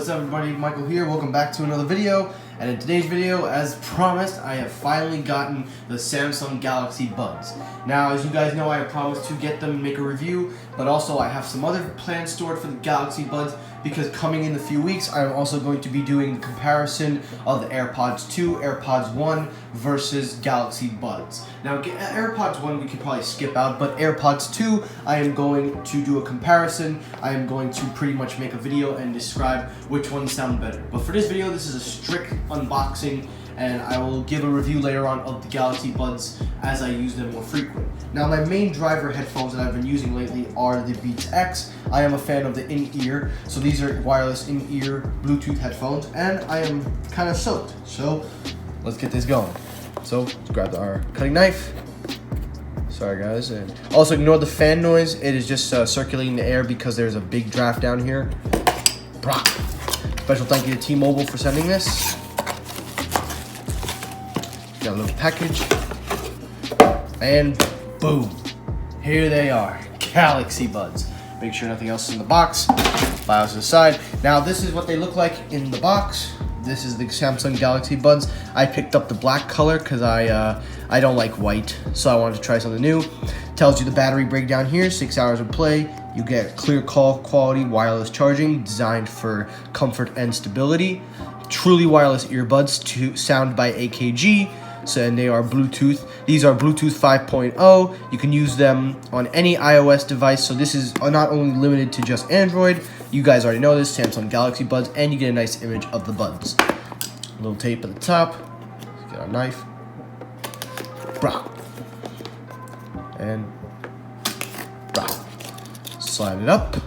What's up everybody, Michael here, welcome back to another video. And in today's video, as promised, I have finally gotten the Samsung Galaxy Buds. Now, as you guys know, I have promised to get them and make a review, but also I have some other plans stored for the Galaxy Buds because coming in a few weeks, I'm also going to be doing the comparison of the AirPods 2, AirPods 1 versus Galaxy Buds. Now, AirPods 1 we could probably skip out, but AirPods 2, I am going to do a comparison. I am going to pretty much make a video and describe which ones sound better. But for this video, this is a strict unboxing, and I will give a review later on of the Galaxy Buds as I use them more frequent. Now, my main driver headphones that I've been using lately are the Beats X. I am a fan of the in-ear, so these are wireless in-ear Bluetooth headphones, and I am kind of soaked. So let's get this going. So let's grab our cutting knife. Sorry guys, and also ignore the fan noise. It is just circulating the air because there's a big draft down here. Blah. Special thank you to T-Mobile for sending this. Got a little package, and boom, here they are, Galaxy Buds. Make sure nothing else is in the box. Files to the side. Now this is what they look like in the box. This is the Samsung Galaxy Buds. I picked up the black color because I don't like white, so I wanted to try something new. Tells you the battery breakdown here, 6 hours of play. You get clear call quality wireless charging designed for comfort and stability. Truly wireless earbuds to sound by AKG. So, and they are Bluetooth. These are Bluetooth 5.0. You can use them on any iOS device. So this is not only limited to just Android. You guys already know this, Samsung Galaxy Buds, and you get a nice image of the buds. A little tape at the top. Let's get our knife. Blah. And blah. Slide it up.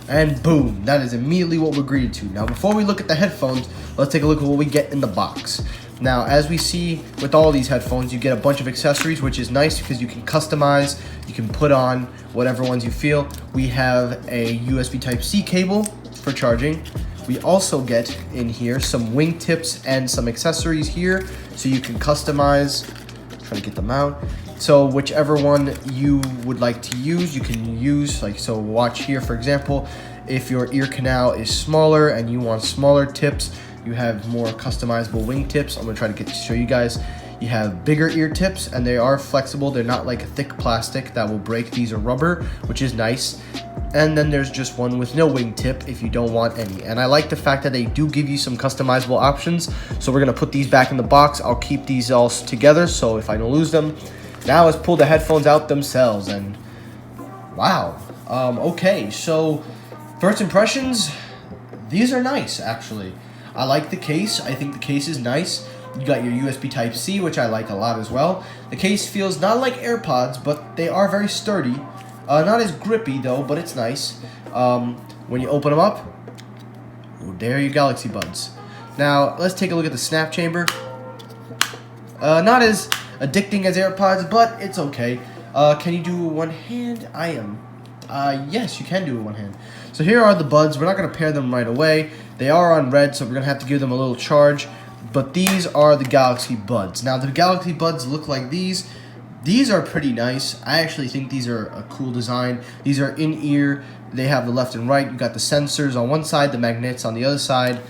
And boom, that is immediately what we're greeted to. Now, before we look at the headphones, let's take a look at what we get in the box. Now, as we see with all these headphones, you get a bunch of accessories, which is nice because you can customize, you can put on whatever ones you feel. We have a USB Type-C cable for charging. We also get in here some wingtips and some accessories here, so you can customize. Try to get them out. So whichever one you would like to use, you can use. Like, so watch here, for example, if your ear canal is smaller and you want smaller tips, you have more customizable wing tips. I'm gonna try to show you guys. You have bigger ear tips, and they are flexible. They're not like a thick plastic that will break. These are rubber, which is nice. And then there's just one with no wing tip if you don't want any. And I like the fact that they do give you some customizable options. So we're gonna put these back in the box. I'll keep these all together, so if I don't lose them. Now let's pull the headphones out themselves, and wow. Okay, so first impressions, these are nice actually. I like the case. I think the case is nice. You got your USB Type-C, which I like a lot as well. The case feels not like AirPods, but they are very sturdy. Not as grippy though, but it's nice. When you open them up, oh, there are your Galaxy Buds. Now let's take a look at the snap chamber. Not as addicting as AirPods, but it's okay. Can you do one hand? Yes, you can do it with one hand. So here are the buds. We're not going to pair them right away. They are on red, so we're going to have to give them a little charge. But these are the Galaxy Buds. Now, the Galaxy Buds look like these. These are pretty nice. I actually think these are a cool design. These are in-ear. They have the left and right. You got the sensors on one side, the magnets on the other side.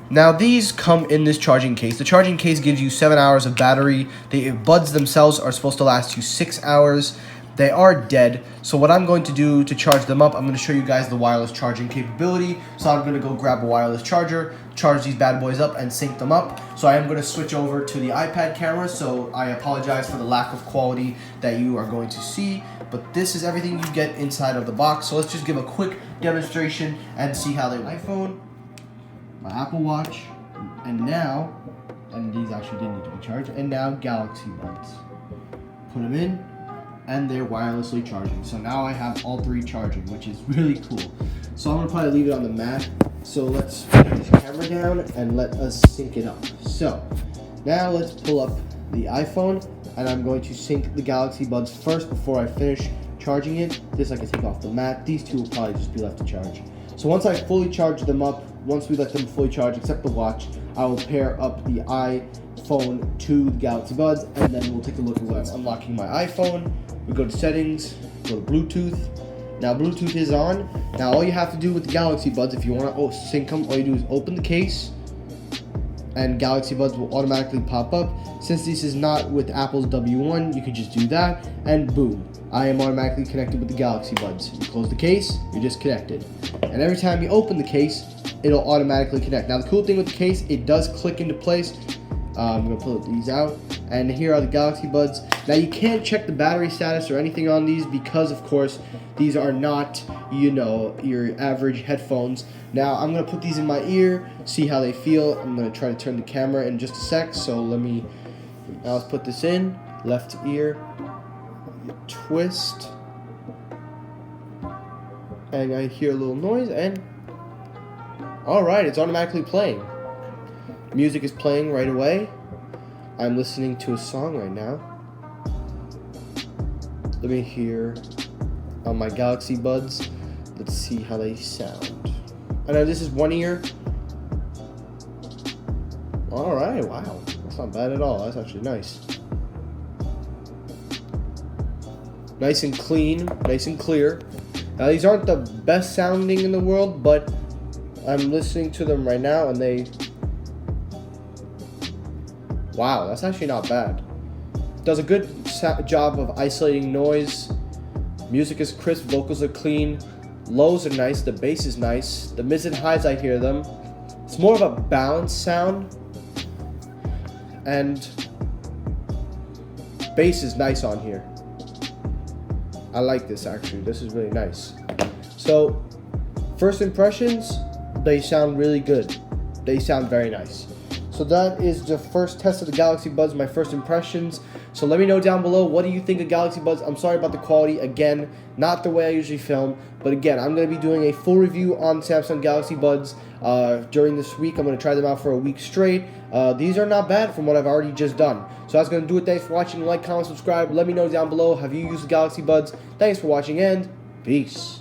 Now, these come in this charging case. The charging case gives you 7 hours of battery. The buds themselves are supposed to last you 6 hours. They are dead, so what I'm going to do to charge them up, I'm going to show you guys the wireless charging capability. So I'm going to go grab a wireless charger, charge these bad boys up, and sync them up. So I am going to switch over to the iPad camera, so I apologize for the lack of quality that you are going to see. But this is everything you get inside of the box. So let's just give a quick demonstration and see how they iPhone, my Apple Watch, and these actually didn't need to be charged, and now Galaxy Buds. Put them in, and they're wirelessly charging. So now I have all three charging, which is really cool. So I'm gonna probably leave it on the mat. So let's put this camera down and let us sync it up. So now let's pull up the iPhone, and I'm going to sync the Galaxy Buds first before I finish charging it. This I can take off the mat. These two will probably just be left to charge. So once I fully charge them up, once we let them fully charge, except the watch, I will pair up the iPhone to the Galaxy Buds, and then we'll take a look at what's unlocking my iPhone. We go to settings, go to Bluetooth, Now Bluetooth is on. Now all you have to do with the Galaxy Buds, if you want to sync them, all you do is open the case and Galaxy Buds will automatically pop up. Since this is not with Apple's W1, you can just do that and boom, I am automatically connected with the Galaxy Buds. You close the case, you're just connected. And every time you open the case, it'll automatically connect. Now the cool thing with the case, it does click into place. I'm going to pull these out, and here are the Galaxy Buds. Now you can't check the battery status or anything on these because of course these are not, you know, your average headphones. Now I'm going to put these in my ear, see how they feel. I'm going to try to turn the camera in just a sec, so now let's put this in. Left ear, twist, and I hear a little noise, and alright, it's automatically playing. Music is playing right away. I'm listening to a song right now. Let me hear on my Galaxy Buds. Let's see how they sound. I know this is one ear. Alright, wow. That's not bad at all. That's actually nice. Nice and clean, nice and clear. Now these aren't the best sounding in the world, but I'm listening to them right now and they... Wow, that's actually not bad. Does a good job of isolating noise. Music is crisp, vocals are clean. Lows are nice, the bass is nice. The mids and highs, I hear them. It's more of a balanced sound. And bass is nice on here. I like this actually, this is really nice. So, first impressions, they sound really good. They sound very nice. So that is the first test of the Galaxy Buds, my first impressions. So let me know down below, what do you think of Galaxy Buds? I'm sorry about the quality, again, not the way I usually film, but again, I'm going to be doing a full review on Samsung Galaxy Buds during this week. I'm going to try them out for a week straight. These are not bad from what I've already just done. So that's going to do it. Thanks for watching. Like, comment, subscribe. Let me know down below, have you used the Galaxy Buds? Thanks for watching and peace.